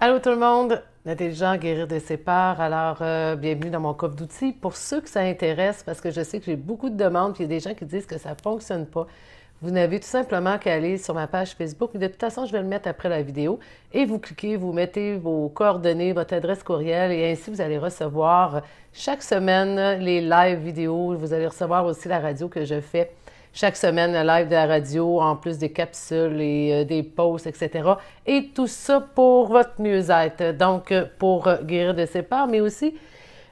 Allô tout le monde, l'intelligent guérir de ses peurs. Alors, bienvenue dans mon coffre d'outils. Pour ceux que ça intéresse, parce que je sais que j'ai beaucoup de demandes, puis il y a des gens qui disent que ça ne fonctionne pas, vous n'avez tout simplement qu'à aller sur ma page Facebook. De toute façon, je vais le mettre après la vidéo. Et vous cliquez, vous mettez vos coordonnées, votre adresse courriel, et ainsi vous allez recevoir chaque semaine les live vidéos. Vous allez recevoir aussi la radio que je fais chaque semaine, le live de la radio, en plus des capsules et des posts, etc. Et tout ça pour votre mieux-être. Donc, pour guérir de ses peurs, mais aussi,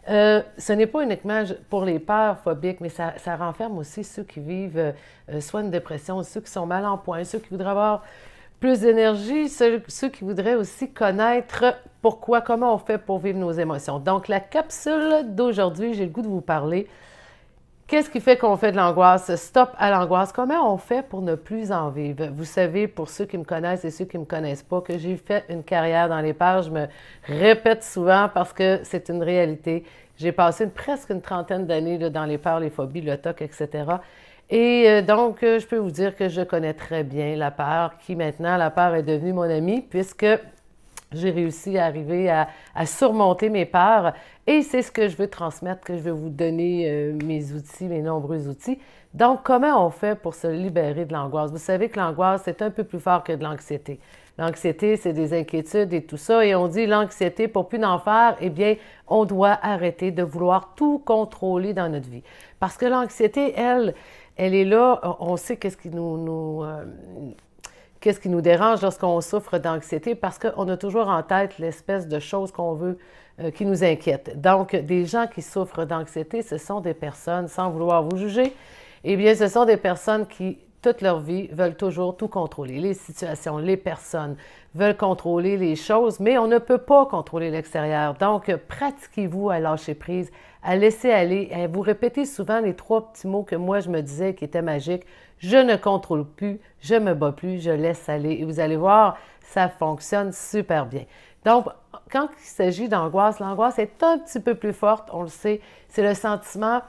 ce n'est pas uniquement pour les peurs phobiques, mais ça renferme aussi ceux qui vivent soit une dépression, ceux qui sont mal en point, ceux qui voudraient avoir plus d'énergie, ceux qui voudraient aussi connaître pourquoi, comment on fait pour vivre nos émotions. Donc, la capsule d'aujourd'hui, j'ai le goût de vous parler. Qu'est-ce qui fait qu'on fait de l'angoisse? Stop à l'angoisse. Comment on fait pour ne plus en vivre? Vous savez, pour ceux qui me connaissent et ceux qui ne me connaissent pas, que j'ai fait une carrière dans les peurs. Je me répète souvent parce que c'est une réalité. J'ai passé presque une trentaine d'années dans les peurs, les phobies, le TOC, etc. Et donc, je peux vous dire que je connais très bien la peur, qui maintenant, la peur est devenue mon amie, puisque j'ai réussi à arriver à surmonter mes peurs et c'est ce que je veux transmettre, que je veux vous donner mes outils, mes nombreux outils. Donc, comment on fait pour se libérer de l'angoisse? Vous savez que l'angoisse, c'est un peu plus fort que de l'anxiété. L'anxiété, c'est des inquiétudes et tout ça. Et on dit l'anxiété, pour plus d'en faire, eh bien, on doit arrêter de vouloir tout contrôler dans notre vie. Parce que l'anxiété, elle est là, on sait qu'est-ce qui qu'est-ce qui nous dérange lorsqu'on souffre d'anxiété? Parce qu'on a toujours en tête l'espèce de choses qu'on veut, qui nous inquiètent. Donc, des gens qui souffrent d'anxiété, ce sont des personnes, sans vouloir vous juger, eh bien, ce sont des personnes qui, toute leur vie, veulent toujours tout contrôler. Les situations, les personnes veulent contrôler les choses, mais on ne peut pas contrôler l'extérieur. Donc, pratiquez-vous à lâcher prise, à laisser aller, à vous répéter souvent les trois petits mots que moi je me disais qui étaient magiques. Je ne contrôle plus, je me bats plus, je laisse aller. Et vous allez voir, ça fonctionne super bien. Donc, quand il s'agit d'angoisse, l'angoisse est un petit peu plus forte, on le sait. C'est le sentiment,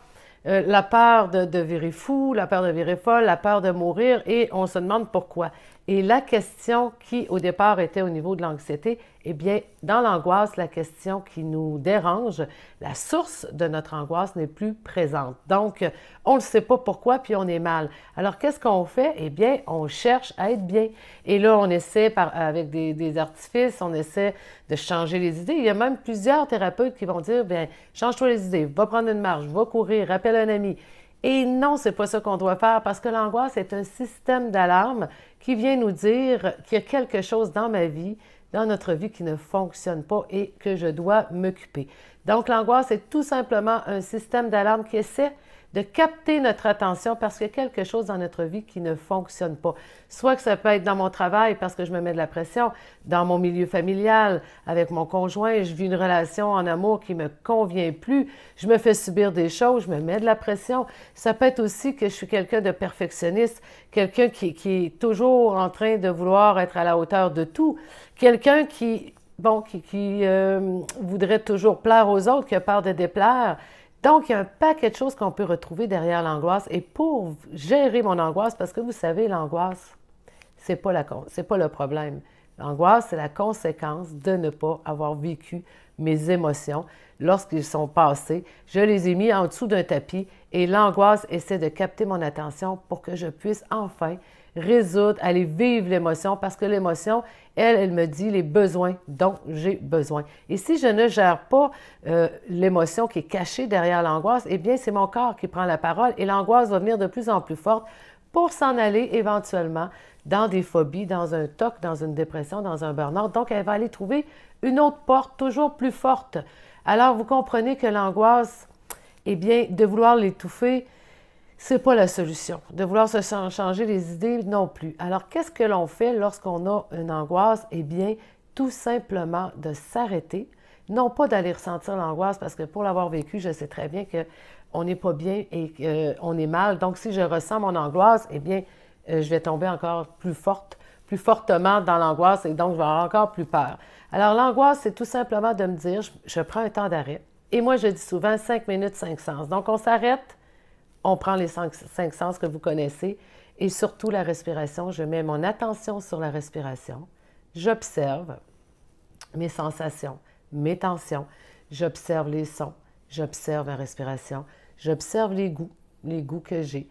la peur de virer fou, la peur de virer folle, la peur de mourir, et on se demande pourquoi. Et la question qui, au départ, était au niveau de l'anxiété, eh bien, dans l'angoisse, la question qui nous dérange, la source de notre angoisse n'est plus présente. Donc, on ne sait pas pourquoi, puis on est mal. Alors, qu'est-ce qu'on fait? Eh bien, on cherche à être bien. Et là, on essaie, avec des artifices, on essaie de changer les idées. Il y a même plusieurs thérapeutes qui vont dire, bien, change-toi les idées, va prendre une marche, va courir, rappelle un ami. Et non, c'est pas ça qu'on doit faire parce que l'angoisse est un système d'alarme qui vient nous dire qu'il y a quelque chose dans ma vie, dans notre vie qui ne fonctionne pas et que je dois m'occuper. Donc, l'angoisse est tout simplement un système d'alarme qui essaie de capter notre attention parce qu'il y a quelque chose dans notre vie qui ne fonctionne pas. Soit que ça peut être dans mon travail parce que je me mets de la pression, dans mon milieu familial, avec mon conjoint, je vis une relation en amour qui ne me convient plus, je me fais subir des choses, je me mets de la pression. Ça peut être aussi que je suis quelqu'un de perfectionniste, quelqu'un qui est toujours en train de vouloir être à la hauteur de tout, quelqu'un qui voudrait toujours plaire aux autres, qui a peur de déplaire. Donc, il y a un paquet de choses qu'on peut retrouver derrière l'angoisse. Et pour gérer mon angoisse, parce que vous savez, l'angoisse, c'est pas le problème. L'angoisse, c'est la conséquence de ne pas avoir vécu mes émotions lorsqu'ils sont passés. Je les ai mis en dessous d'un tapis et l'angoisse essaie de capter mon attention pour que je puisse enfin résoudre, aller vivre l'émotion parce que l'émotion, elle me dit les besoins dont j'ai besoin. Et si je ne gère pas l'émotion qui est cachée derrière l'angoisse, eh bien, c'est mon corps qui prend la parole et l'angoisse va venir de plus en plus forte pour s'en aller éventuellement dans des phobies, dans un TOC, dans une dépression, dans un burn-out. Donc, elle va aller trouver une autre porte toujours plus forte. Alors, vous comprenez que l'angoisse, eh bien, de vouloir l'étouffer, c'est pas la solution. De vouloir se changer les idées non plus. Alors, qu'est-ce que l'on fait lorsqu'on a une angoisse? Eh bien, tout simplement de s'arrêter. Non pas d'aller ressentir l'angoisse, parce que pour l'avoir vécu, je sais très bien qu'on n'est pas bien et qu'on est mal. Donc, si je ressens mon angoisse, eh bien, je vais tomber encore plus fortement dans l'angoisse et donc je vais avoir encore plus peur. Alors, l'angoisse, c'est tout simplement de me dire, je prends un temps d'arrêt. Et moi, je dis souvent 5 minutes, 5 sens. Donc, on s'arrête. On prend les cinq sens que vous connaissez et surtout la respiration. Je mets mon attention sur la respiration. J'observe. mes sensations, mes tensions, j'observe les sons, j'observe ma respiration, j'observe les goûts que j'ai.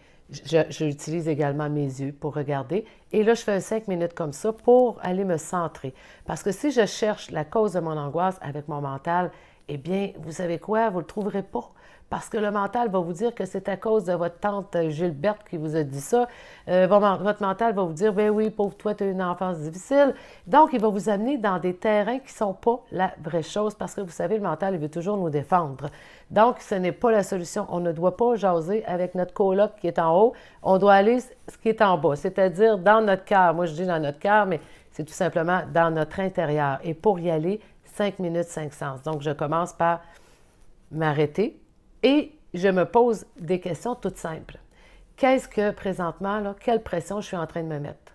J'utilise également mes yeux pour regarder. Et là, je fais un 5 minutes comme ça pour aller me centrer. Parce que si je cherche la cause de mon angoisse avec mon mental, eh bien, vous savez quoi? Vous ne le trouverez pas. Parce que le mental va vous dire que c'est à cause de votre tante Gilberte qui vous a dit ça. Votre mental va vous dire, ben oui, pauvre toi, tu as eu une enfance difficile. Donc, il va vous amener dans des terrains qui ne sont pas la vraie chose parce que vous savez, le mental, il veut toujours nous défendre. Donc, ce n'est pas la solution. On ne doit pas jaser avec notre coloc qui est en haut. On doit aller ce qui est en bas, c'est-à-dire dans notre cœur. Moi, je dis dans notre cœur, mais c'est tout simplement dans notre intérieur. Et pour y aller, 5 minutes, 5 sens. Donc, je commence par m'arrêter. Et je me pose des questions toutes simples. Qu'est-ce que présentement, là, quelle pression je suis en train de me mettre?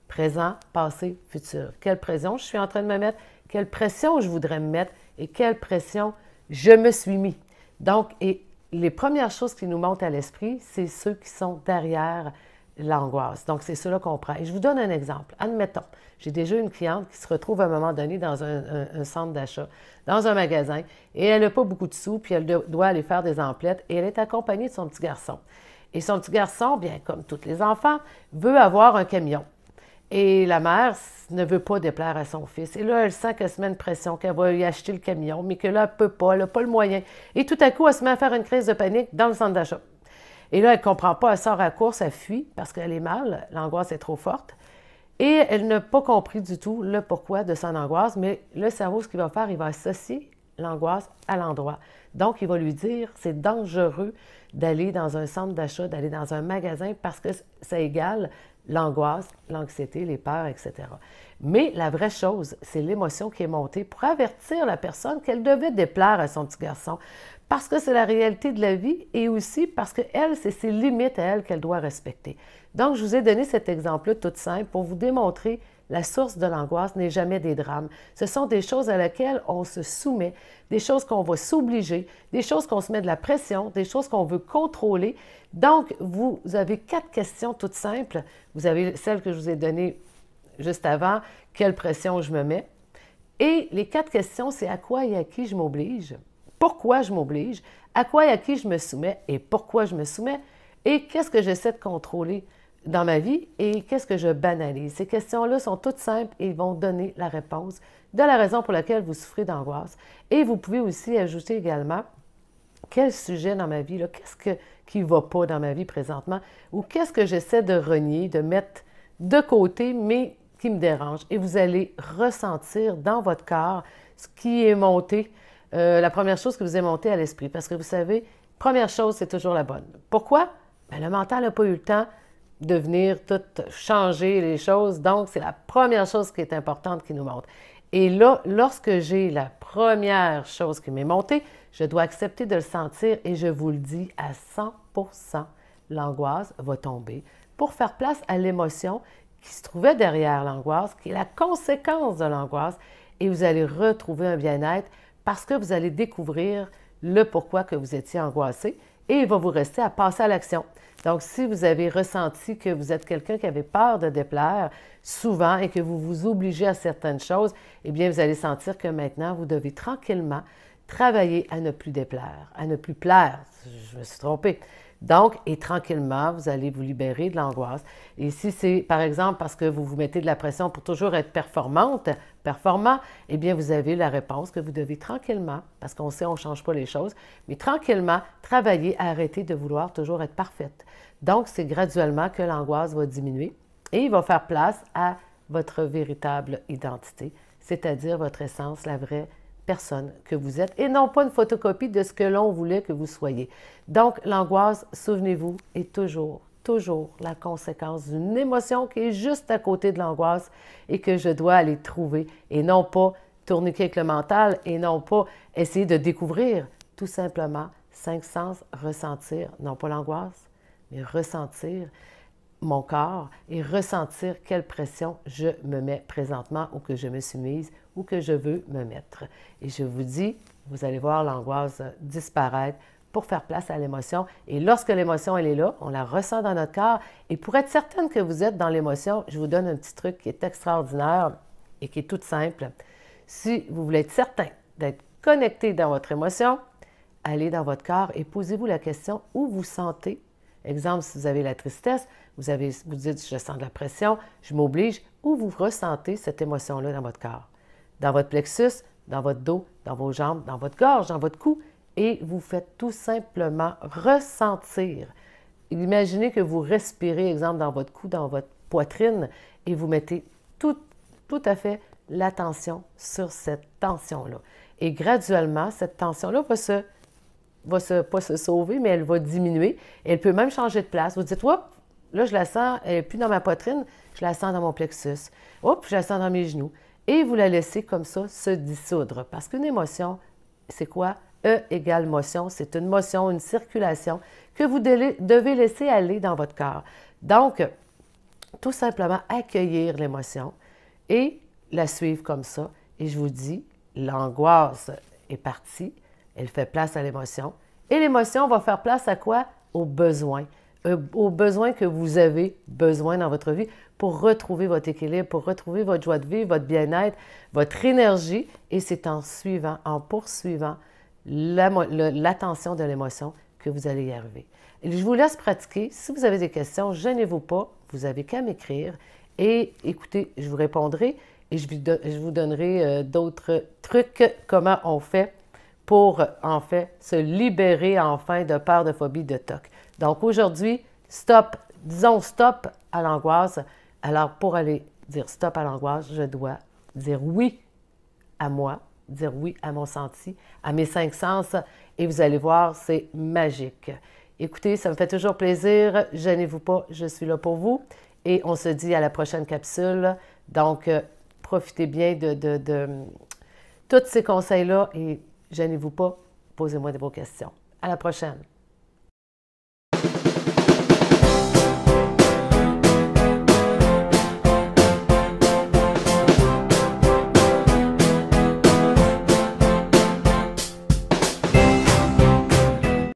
Présent, passé, futur. Quelle pression je suis en train de me mettre? Quelle pression je voudrais me mettre? Et quelle pression je me suis mis? Donc, et les premières choses qui nous montent à l'esprit, c'est ceux qui sont derrière l'angoisse. Donc, c'est cela qu'on prend. Et je vous donne un exemple. Admettons, j'ai déjà une cliente qui se retrouve à un moment donné dans un centre d'achat, dans un magasin, et elle n'a pas beaucoup de sous, puis elle doit aller faire des emplettes, et elle est accompagnée de son petit garçon. Et son petit garçon, bien comme tous les enfants, veut avoir un camion. Et la mère ne veut pas déplaire à son fils. Et là, elle sent qu'elle se met une pression, qu'elle va lui acheter le camion, mais que là, elle ne peut pas, elle n'a pas le moyen. Et tout à coup, elle se met à faire une crise de panique dans le centre d'achat. Et là, elle ne comprend pas, elle sort à la course, elle fuit parce qu'elle est mal, l'angoisse est trop forte. Et elle n'a pas compris du tout le pourquoi de son angoisse, mais le cerveau, ce qu'il va faire, il va associer l'angoisse à l'endroit. Donc, il va lui dire, c'est dangereux d'aller dans un centre d'achat, d'aller dans un magasin parce que ça égale l'angoisse, l'anxiété, les peurs, etc. Mais la vraie chose, c'est l'émotion qui est montée pour avertir la personne qu'elle devait déplaire à son petit garçon parce que c'est la réalité de la vie et aussi parce que elle, c'est ses limites à elle qu'elle doit respecter. Donc, je vous ai donné cet exemple-là tout simple pour vous démontrer la source de l'angoisse n'est jamais des drames. Ce sont des choses à laquelle on se soumet, des choses qu'on va s'obliger, des choses qu'on se met de la pression, des choses qu'on veut contrôler. Donc, vous avez 4 questions toutes simples. Vous avez celle que je vous ai donnée juste avant, quelle pression je me mets. Et les 4 questions, c'est à quoi et à qui je m'oblige, pourquoi je m'oblige, à quoi et à qui je me soumets et pourquoi je me soumets, et qu'est-ce que j'essaie de contrôler dans ma vie et qu'est-ce que je banalise. Ces questions-là sont toutes simples et ils vont donner la réponse de la raison pour laquelle vous souffrez d'angoisse. Et vous pouvez aussi ajouter également quel sujet dans ma vie, qu'est-ce qui ne va pas dans ma vie présentement ou qu'est-ce que j'essaie de renier, de mettre de côté, mais qui me dérange. Et vous allez ressentir dans votre corps ce qui est monté, la première chose que vous est montée à l'esprit. Parce que vous savez, première chose, c'est toujours la bonne. Pourquoi? Bien, le mental n'a pas eu le temps de venir tout changer les choses. Donc, c'est la première chose qui est importante qui nous monte. Et là, lorsque j'ai la première chose qui m'est montée, je dois accepter de le sentir et je vous le dis à 100%, l'angoisse va tomber pour faire place à l'émotion qui se trouvait derrière l'angoisse, qui est la conséquence de l'angoisse, et vous allez retrouver un bien-être parce que vous allez découvrir le pourquoi que vous étiez angoissé et il va vous rester à passer à l'action. Donc, si vous avez ressenti que vous êtes quelqu'un qui avait peur de déplaire souvent et que vous vous obligez à certaines choses, eh bien, vous allez sentir que maintenant, vous devez tranquillement travailler à ne plus déplaire, à ne plus plaire. Je me suis trompée. Donc, et tranquillement, vous allez vous libérer de l'angoisse. Et si c'est, par exemple, parce que vous vous mettez de la pression pour toujours être performant, eh bien, vous avez la réponse que vous devez tranquillement, parce qu'on sait, on ne change pas les choses, mais tranquillement, travailler à arrêter de vouloir toujours être parfaite. Donc, c'est graduellement que l'angoisse va diminuer et il va faire place à votre véritable identité, c'est-à-dire votre essence, la vraie personne que vous êtes et non pas une photocopie de ce que l'on voulait que vous soyez. Donc, l'angoisse, souvenez-vous, est toujours la conséquence d'une émotion qui est juste à côté de l'angoisse et que je dois aller trouver et non pas tourniquer avec le mental et non pas essayer de découvrir, tout simplement, 5 sens, ressentir, non pas l'angoisse, mais ressentir mon corps et ressentir quelle pression je me mets présentement ou que je me suis mise ou que je veux me mettre. Et je vous dis, vous allez voir l'angoisse disparaître pour faire place à l'émotion. Et lorsque l'émotion, elle est là, on la ressent dans notre corps. Et pour être certaine que vous êtes dans l'émotion, je vous donne un petit truc qui est extraordinaire et qui est tout simple. Si vous voulez être certain d'être connecté dans votre émotion, allez dans votre corps et posez-vous la question où vous sentez. Exemple, si vous avez la tristesse, vous dites « je sens de la pression, je m'oblige », où vous ressentez cette émotion-là dans votre corps. Dans votre plexus, dans votre dos, dans vos jambes, dans votre gorge, dans votre cou, et vous faites tout simplement ressentir. Imaginez que vous respirez, exemple, dans votre cou, dans votre poitrine, et vous mettez tout à fait l'attention sur cette tension-là. Et graduellement, cette tension-là pas se sauver, mais elle va diminuer. Elle peut même changer de place. Vous dites, oups, là, je la sens, elle n'est plus dans ma poitrine, je la sens dans mon plexus. Oups, je la sens dans mes genoux. Et vous la laissez comme ça se dissoudre. Parce qu'une émotion, c'est quoi? E égale motion. C'est une motion, une circulation que vous devez laisser aller dans votre corps. Donc, tout simplement accueillir l'émotion et la suivre comme ça. Et je vous dis, l'angoisse est partie, elle fait place à l'émotion. Et l'émotion va faire place à quoi? Aux besoins. Aux besoins que vous avez besoin dans votre vie pour retrouver votre équilibre, pour retrouver votre joie de vivre, votre bien-être, votre énergie. Et c'est en suivant, en poursuivant l'attention de l'émotion que vous allez y arriver. Et je vous laisse pratiquer. Si vous avez des questions, gênez-vous pas. Vous avez qu'à m'écrire. Et écoutez, je vous répondrai et je vous donnerai d'autres trucs, comment on fait pour, en fait, se libérer enfin de peur, de phobie, de TOC. Donc aujourd'hui, stop, disons stop à l'angoisse. Alors pour aller dire stop à l'angoisse, je dois dire oui à moi, dire oui à mon senti, à mes 5 sens, et vous allez voir, c'est magique. Écoutez, ça me fait toujours plaisir, gênez-vous pas, je suis là pour vous, et on se dit à la prochaine capsule. Donc, profitez bien de tous ces conseils-là, et gênez-vous pas, posez-moi de vos questions. À la prochaine!